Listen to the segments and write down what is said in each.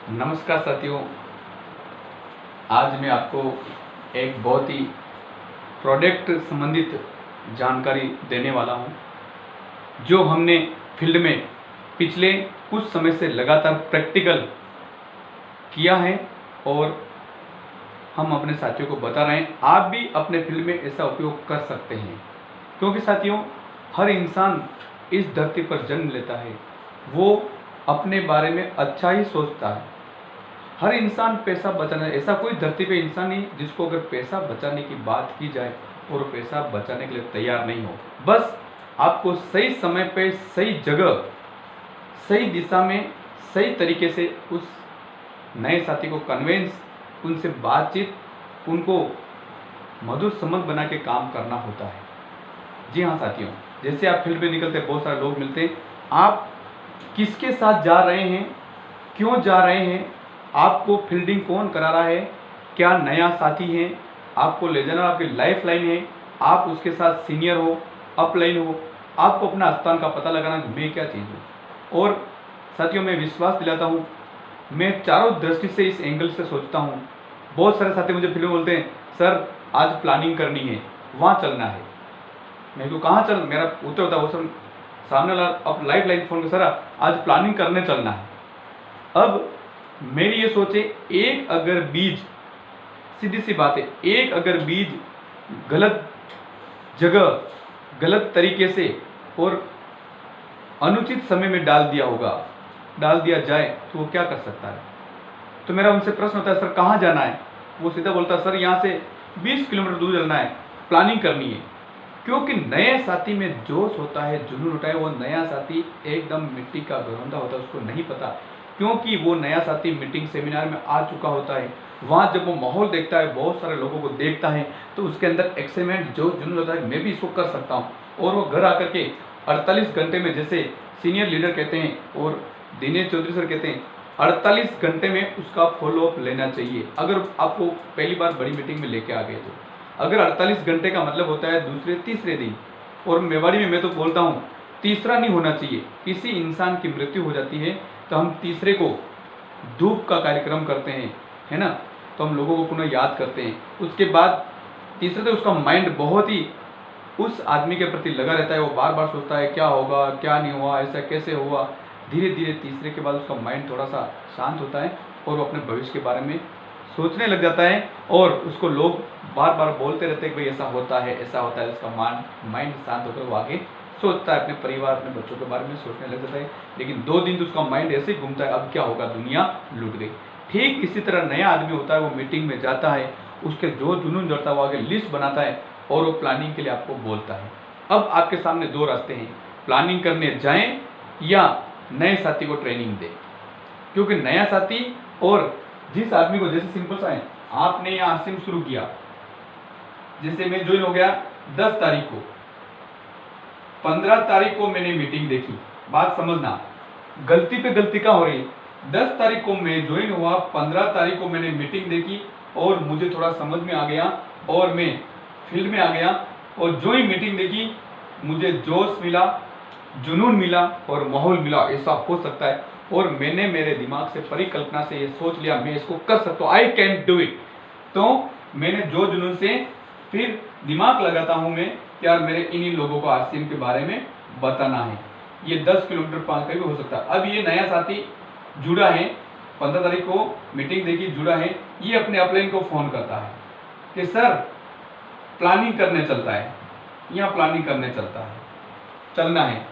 नमस्कार साथियों, आज मैं आपको एक बहुत ही प्रोडक्ट संबंधित जानकारी देने वाला हूं, जो हमने फील्ड में पिछले कुछ समय से लगातार प्रैक्टिकल किया है और हम अपने साथियों को बता रहे हैं। आप भी अपने फील्ड में ऐसा उपयोग कर सकते हैं, क्योंकि साथियों हर इंसान इस धरती पर जन्म लेता है, वो अपने बारे में अच्छा ही सोचता है। हर इंसान पैसा बचाना, ऐसा कोई धरती पे इंसान नहीं जिसको अगर पैसा बचाने की बात की जाए और पैसा बचाने के लिए तैयार नहीं हो। बस आपको सही समय पे, सही जगह, सही दिशा में, सही तरीके से उस नए साथी को कन्वेंस, उनसे बातचीत, उनको मधुर संबंध बना के काम करना होता है। जी हाँ साथियों, जैसे आप फील्ड में निकलते बहुत सारे लोग मिलते हैं, आप किसके साथ जा रहे हैं, क्यों जा रहे हैं, आपको फील्डिंग कौन करा रहा है, क्या नया साथी है, आपको ले जाना आपकी लाइफ लाइन है, आप उसके साथ सीनियर हो, अपलाइन हो, आपको अपना स्थान का पता लगाना मैं क्या चीज़ हूँ। और साथियों मैं विश्वास दिलाता हूँ, मैं चारों दृष्टि से इस एंगल से सोचता हूँ। बहुत सारे साथी मुझे फील्ड में बोलते हैं, सर आज प्लानिंग करनी है, वहाँ चलना है। मैं तो कहाँ चल, मेरा उत्तर होता है वो सब सामने वाला अब लाइफ लाइन फोन कर, सर आज प्लानिंग करने चलना है। अब मेरी ये सोचे, एक अगर बीज, सीधी सी बात है, एक अगर बीज गलत जगह, गलत तरीके से और अनुचित समय में डाल दिया जाए तो वो क्या कर सकता है। तो मेरा उनसे प्रश्न होता है, सर कहाँ जाना है। वो सीधा बोलता है, सर यहाँ से 20 किलोमीटर दूर चलना है, प्लानिंग करनी है। क्योंकि नए साथी में जोश होता है, जुनून होता है। वो नया साथी एकदम मिट्टी का घरौंदा होता है, उसको नहीं पता, क्योंकि वो नया साथी मीटिंग सेमिनार में आ चुका होता है। वहाँ जब वो माहौल देखता है, बहुत सारे लोगों को देखता है, तो उसके अंदर एक्साइटमेंट, जोश, जुनून होता है, मैं भी इसको कर सकता हूँ। और वो घर आकर के 48 घंटे में, जैसे सीनियर लीडर कहते हैं और दिनेश चौधरी सर कहते हैं, 48 घंटे में उसका फॉलोअप लेना चाहिए। अगर आपको पहली बार बड़ी मीटिंग में लेके आ गए तो अगर 48 घंटे का मतलब होता है दूसरे तीसरे दिन, और मेवाड़ी में मैं तो बोलता हूँ तीसरा नहीं होना चाहिए। किसी इंसान की मृत्यु हो जाती है तो हम तीसरे को धूप का कार्यक्रम करते हैं, है ना, तो हम लोगों को पुनः याद करते हैं। उसके बाद तीसरे तो उसका माइंड बहुत ही उस आदमी के प्रति लगा रहता है, वो बार बार सोचता है क्या होगा, क्या नहीं हुआ, ऐसा कैसे हुआ। धीरे धीरे तीसरे के बाद उसका माइंड थोड़ा सा शांत होता है और वो अपने भविष्य के बारे में सोचने लग जाता है, और उसको लोग बार बार बोलते रहते हैं कि भाई ऐसा होता है, ऐसा होता है। उसका माइंड शांत होकर वो आगे सोचता है, अपने परिवार, अपने बच्चों के बारे में सोचने लग जाता है। लेकिन 2 दिन तो उसका माइंड ऐसे ही घूमता है, अब क्या होगा, दुनिया लूट गई। ठीक इसी तरह नया आदमी होता है, वो मीटिंग में जाता है, उसके जो जुनून जोड़ता है वो आगे लिस्ट बनाता है और वो प्लानिंग के लिए आपको बोलता है। अब आपके सामने 2 रास्ते हैं, प्लानिंग करने जाएं या नए साथी को ट्रेनिंग दें। क्योंकि नया साथी और जिस आदमी को, जैसे सिंपल सा है, आपने यहाँ आसिम शुरू किया, जैसे मैं ज्वाइन हो गया 10 तारीख को, 15 तारीख को मैंने मीटिंग देखी। बात समझना, गलती पे गलती का हो रही है। 10 तारीख को मैं ज्वाइन हुआ, 15 तारीख को मैंने मीटिंग देखी और मुझे थोड़ा समझ में आ गया और मैं फील्ड में आ गया, और जो ही मीटिंग देखी मुझे जोश मिला, जुनून मिला और माहौल मिला, ऐसा हो सकता है। और मैंने मेरे दिमाग से, परिकल्पना से ये सोच लिया मैं इसको कर सकता हूँ, आई कैन डू इट। तो मैंने जो जुनून से फिर दिमाग लगाता हूँ मैं, यार मेरे इन्हीं लोगों को आसिम के बारे में बताना है। ये 10 किलोमीटर 5 का भी हो सकता है। अब ये नया साथी जुड़ा है, 15 तारीख को मीटिंग देखी, जुड़ा है, ये अपने अपलाइन को फ़ोन करता है कि सर प्लानिंग करने चलता है, यहाँ प्लानिंग करने चलना है।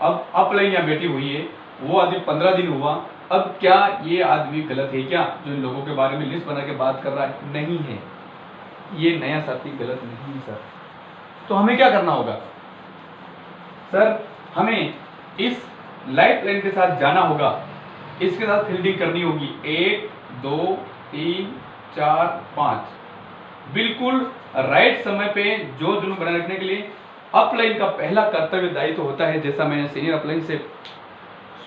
अब अपलाइन यहाँ बैठी हुई है, वो आदमी 15 दिन हुआ। अब क्या ये आदमी गलत है क्या, जो इन लोगों के बारे में लिस्ट बना के बात कर रहा है? नहीं है, ये नया साथी गलत नहीं है सर। तो हमें क्या करना होगा सर? हमें इस लाइफ लाइन के साथ जाना होगा, इसके साथ फील्डिंग करनी होगी। 1 2 3 4 5 बिल्कुल राइट समय पे जो जुनून बनाए रखने के लिए अपलाइन का पहला कर्तव्य दायित्व होता है, जैसा मैंने सीनियर अपलाइन से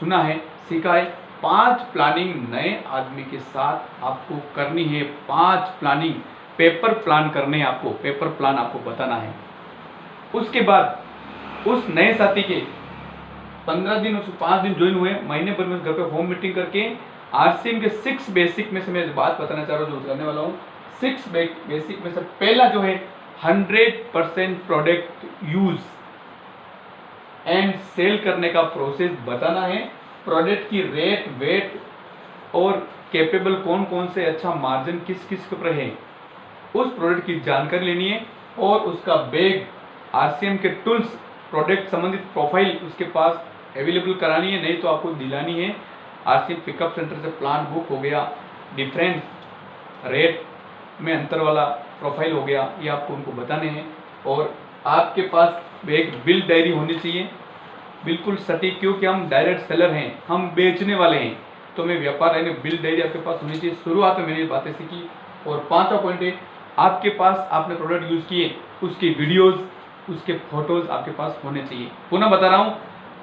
सुना है, सीखा है, 5 प्लानिंग नए आदमी के साथ आपको करनी है। 5 प्लानिंग, पेपर प्लान करने हैं आपको, पेपर प्लान आपको बताना है। उसके बाद उस नए साथी के 15 दिन, उस 5 दिन ज्वाइन हुए, महीने भर में घर पे होम मीटिंग करके आरसीएम के 6 बेसिक में से मैं बात बताना चाह रहा हूँ, जो करने वाला हूँ। 6 बेसिक में से पहला जो है 100% प्रोडक्ट यूज एंड सेल करने का प्रोसेस बताना है। प्रोडक्ट की रेट, वेट और कैपेबल कौन कौन से, अच्छा मार्जिन किस किस के ऊपर है, उस प्रोडक्ट की जानकारी लेनी है। और उसका बैग, आरसीएम के टूल्स, प्रोडक्ट संबंधित प्रोफाइल उसके पास अवेलेबल करानी है, नहीं तो आपको दिलानी है। आरसीएम पिकअप सेंटर से प्लान बुक हो गया, डिफरेंस रेट में अंतर वाला प्रोफाइल हो गया, ये आपको उनको बताने हैं। और आपके पास एक बिल डायरी होनी चाहिए, बिल्कुल सटीक, क्योंकि हम डायरेक्ट सेलर हैं, हम बेचने वाले हैं, तो मैं व्यापार है, बिल डायरी आपके पास होनी चाहिए। शुरुआत में मैंने ये बातें सीखी। और 5वां पॉइंट है, आपके पास आपने प्रोडक्ट यूज़ किए उसकी वीडियोज़, उसके फोटोज़ आपके पास होने चाहिए। पुनः बता रहा हूँ,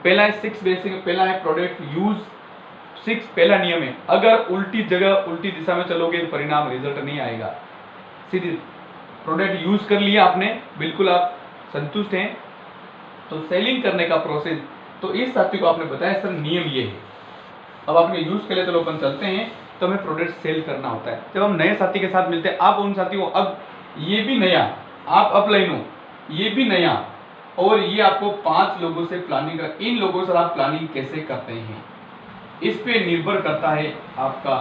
पहला है 6 बेसिक, पहला है प्रोडक्ट यूज़। 6 पहला नियम है, अगर उल्टी जगह उल्टी दिशा में चलोगे तो परिणाम रिजल्ट नहीं आएगा। सीधी प्रोडक्ट यूज़ कर लिया आपने, बिल्कुल आप संतुष्ट हैं, तो सेलिंग करने का प्रोसेस, तो इस साथी को आपने बताया सर नियम ये है। अब आपने यूज़ कर लिया, चलो अपन चलते हैं, तो हमें प्रोडक्ट सेल करना होता है। जब हम नए साथी के साथ मिलते हैं, आप उन साथी को, अब ये भी नया, आप अपलाइन हो, ये भी नया, और ये आपको 5 लोगों से प्लानिंग कर, इन लोगों से आप प्लानिंग कैसे करते हैं, इस पे निर्भर करता है आपका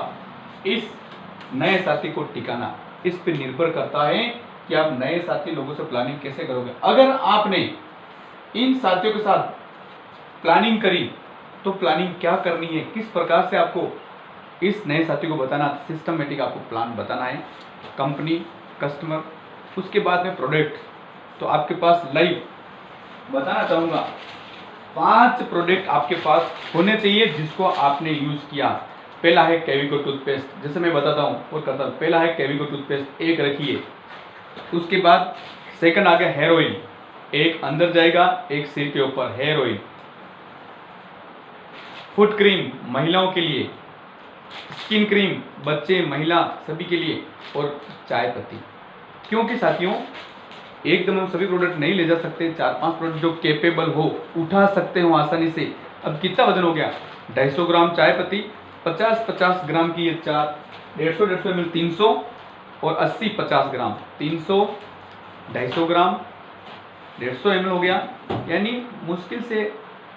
इस नए साथी को टिकाना। इस पे निर्भर करता है कि आप नए साथी लोगों से प्लानिंग कैसे करोगे। अगर आपने इन साथियों के साथ प्लानिंग करी, तो प्लानिंग क्या करनी है, किस प्रकार से आपको इस नए साथी को बताना, सिस्टमेटिक आपको प्लान बताना है। कंपनी, कस्टमर, उसके बाद में प्रोडक्ट। तो आपके पास लाइव बताना चाहूँगा, 5 प्रोडक्ट आपके पास होने चाहिए जिसको आपने यूज़ किया। पहला है कैविको टूथपेस्ट, जैसे मैं बताता हूँ और करता हूँ। पहला है कैविको टूथपेस्ट, एक रखिए। उसके बाद सेकंड आ गया हेयर ऑयल, एक अंदर जाएगा, एक सिर के ऊपर, हेयर ऑयल। फुट क्रीम महिलाओं के लिए, स्किन क्रीम बच्चे, महिला सभी के लिए, और चाय पत्ती। क्योंकि साथियों एकदम हम सभी प्रोडक्ट नहीं ले जा सकते, 4-5 प्रोडक्ट जो कैपेबल हो, उठा सकते हो आसानी से। अब कितना वजन हो गया, 250 ग्राम चाय पत्ती, 50-50 ग्राम की ये 4, 150 ml 300, और 80-50 ग्राम 300, 250 ग्राम 150 ml हो गया। यानी मुश्किल से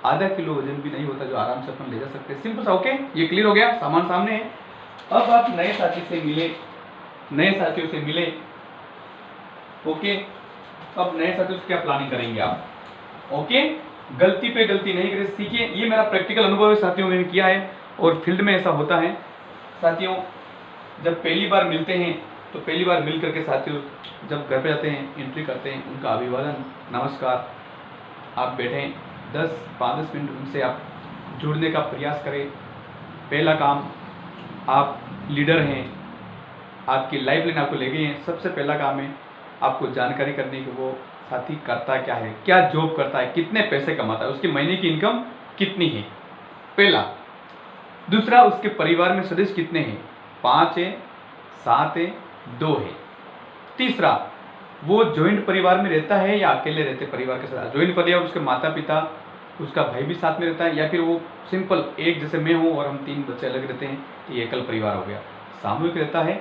आधा किलो वजन भी नहीं होता, जो आराम से अपन ले जा सकते हैं। सिंपल सा, ओके, ये क्लियर हो गया, सामान सामने है। अब आप नए साथी से मिले, नए साथियों से मिले, ओके। अब नए साथियों से क्या प्लानिंग करेंगे आप, ओके। गलती पे गलती नहीं करें, सीखिए। ये मेरा प्रैक्टिकल अनुभव है साथियों, मैंने किया है, और फील्ड में ऐसा होता है साथियों। जब पहली बार मिलते हैं, तो पहली बार मिल करके साथियों जब घर पे जाते हैं, एंट्री करते हैं, उनका अभिवादन, नमस्कार, आप बैठें, 10-5 मिनट उनसे आप जुड़ने का प्रयास करें। पहला काम, आप लीडर हैं, आपकी लाइफ लाइन आपको ले गई है, सबसे पहला काम है आपको जानकारी करनी कि वो साथी करता क्या है, क्या जॉब करता है, कितने पैसे कमाता है, उसकी महीने की इनकम कितनी है, पहला। दूसरा, उसके परिवार में सदस्य कितने हैं, 5 है, 7 है, 2 है। तीसरा, वो ज्वाइंट परिवार में रहता है या अकेले रहते परिवार के साथ। ज्वाइंट परिवार, उसके माता पिता, उसका भाई भी साथ में रहता है, या फिर वो सिंपल एक, जैसे मैं हूँ और हम 3 बच्चे अलग रहते हैं, ये एकल परिवार हो गया। सामूहिक रहता है।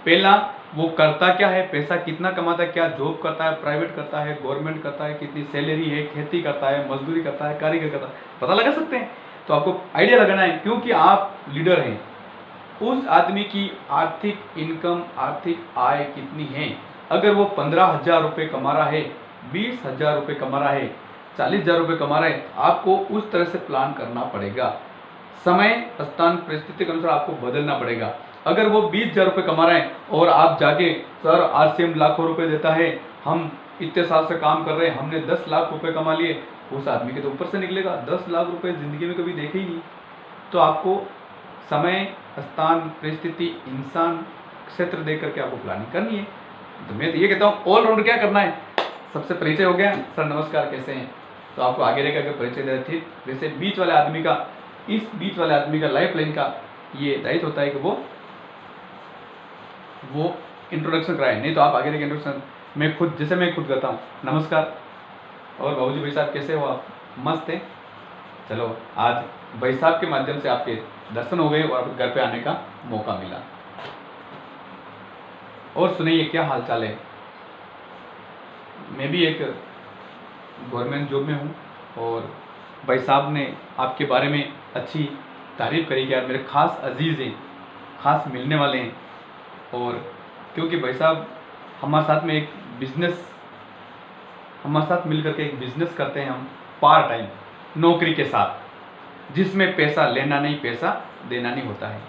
पहला, वो करता क्या है, पैसा कितना कमाता है, क्या जॉब करता है, प्राइवेट करता है, गवर्नमेंट करता है, कितनी सैलरी है, खेती करता है, मजदूरी करता है, कारीगर करता है, पता लगा सकते हैं। तो आपको आइडिया लगाना है, क्योंकि आप लीडर हैं। उस आदमी की आर्थिक इनकम, आर्थिक आय कितनी है। अगर वो 15,000 रुपये कमा रहा है, 20,000 रुपये कमा रहा है, 40,000 रुपये कमा रहा है, आपको उस तरह से प्लान करना पड़ेगा। समय, स्थान, परिस्थिति के अनुसार आपको बदलना पड़ेगा। अगर वो 20,000 रुपये कमा रहे हैं और आप जाके, सर आरसीएम लाखों रुपए देता है, हम इतने साल से काम कर रहे हैं, हमने 10 लाख रुपए कमा लिए, उस आदमी के तो ऊपर से निकलेगा। 10 लाख रुपए ज़िंदगी में कभी देखे ही नहीं। तो आपको समय, स्थान, परिस्थिति, इंसान, क्षेत्र देख करके आपको प्लानिंग करनी है। तो मैं तो ये कहता हूँ, ऑलराउंड क्या करना है। सबसे परिचय हो गया, सर नमस्कार कैसे हैं, तो आपको आगे रह करके परिचय देना। ठीक वैसे बीच वाले आदमी का, इस बीच वाले आदमी का, लाइफ लाइन का ये दायित्व होता है कि वो इंट्रोडक्शन कराए, नहीं तो आप आगे रह इंट्रोडक्शन, मैं खुद, जैसे मैं खुद करता हूँ, नमस्कार, और बाबूजी भाई साहब कैसे हो आप, मस्त है, चलो आज भाई साहब के माध्यम से आपके दर्शन हो गए और आपके घर पे आने का मौका मिला। और सुनिए क्या हालचाल है। मैं भी एक गवर्नमेंट जॉब में हूँ और भाई साहब ने आपके बारे में अच्छी तारीफ़ करी कि यार मेरे खास अजीज़ हैं, खास मिलने वाले हैं। और क्योंकि भाई साहब हमारे साथ में एक बिज़नेस, हमारे साथ मिलकर के एक बिज़नेस करते हैं हम पार्ट टाइम नौकरी के साथ, जिसमें पैसा लेना नहीं पैसा देना नहीं होता है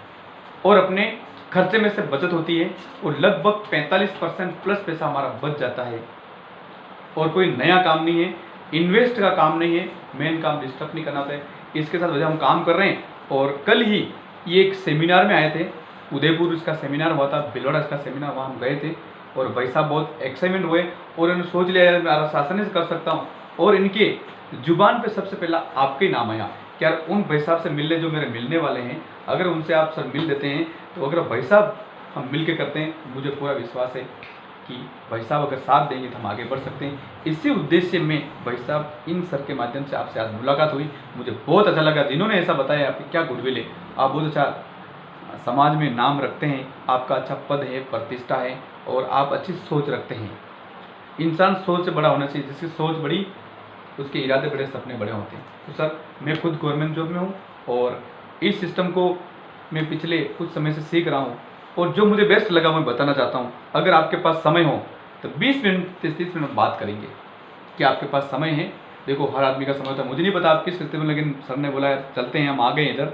और अपने खर्चे में से बचत होती है और लगभग 45% प्लस पैसा हमारा बच जाता है। और कोई नया काम नहीं है, इन्वेस्ट का काम नहीं है, मेन काम डिस्टर्ब नहीं करना होता है। इसके साथ वजह हम काम कर रहे हैं। और कल ही ये एक सेमिनार में आए थे, उदयपुर इसका सेमिनार हुआ था, भिलवाड़ा इसका सेमिनार, वहाँ हम गए थे और भाई साहब बहुत एक्साइटमेंट हुए और उन्होंने सोच लिया यार मैं आसानी से कर सकता हूँ। और इनके जुबान पे सबसे पहला आपके नाम आया कि यार उन भाई साहब से मिलने जो मेरे मिलने वाले हैं, अगर उनसे आप सर मिल देते हैं तो अगर भाई साहब हम मिल के करते हैं, मुझे पूरा विश्वास है कि भाई साहब अगर साथ देंगे तो हम आगे बढ़ सकते हैं। इसी उद्देश्य में भाई साहब इन सर के माध्यम से आपसे आज मुलाकात हुई, मुझे बहुत अच्छा लगा। जिन्होंने ऐसा बताया आपकी क्या गुडविल है, आप बहुत अच्छा समाज में नाम रखते हैं, आपका अच्छा पद है, प्रतिष्ठा है और आप अच्छी सोच रखते हैं। इंसान सोच से बड़ा होना चाहिए, जिसकी सोच बड़ी उसके इरादे बड़े, सपने बड़े होते हैं। तो सर मैं खुद गवर्नमेंट जॉब में हूँ और इस सिस्टम को मैं पिछले कुछ समय से सीख रहा हूँ और जो मुझे बेस्ट लगा मैं बताना चाहता हूँ। अगर आपके पास समय हो तो 20 मिनट 30 मिनट बात करेंगे कि आपके पास समय है। देखो हर आदमी का समय होता है, मुझे नहीं पता आप किस रिश्ते में, लेकिन सर ने बोला चलते हैं हम आ गए इधर,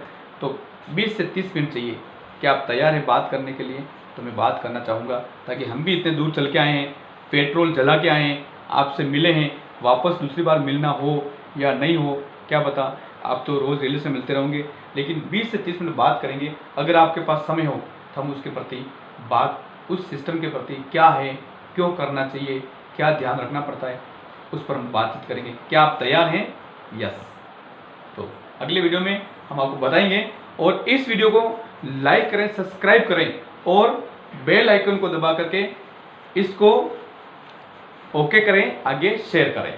तो 20 से 30 मिनट चाहिए। क्या आप तैयार हैं बात करने के लिए? तो मैं बात करना चाहूँगा ताकि हम भी इतने दूर चल के आए हैं, पेट्रोल जला के आए हैं, आपसे मिले हैं, वापस दूसरी बार मिलना हो या नहीं हो क्या पता, आप तो रोज़ रेलवे से मिलते रहोगे, लेकिन 20 से 30 मिनट बात करेंगे। अगर आपके पास समय हो तो हम उसके प्रति बात, उस सिस्टम के प्रति क्या है, क्यों करना चाहिए, क्या ध्यान रखना पड़ता है, उस पर हम बातचीत करेंगे। क्या आप तैयार हैं? यस। तो अगले वीडियो में हम आपको बताएंगे और इस वीडियो को लाइक करें, सब्सक्राइब करें और बेल आइकन को दबा करके इसको ओके करें, आगे शेयर करें।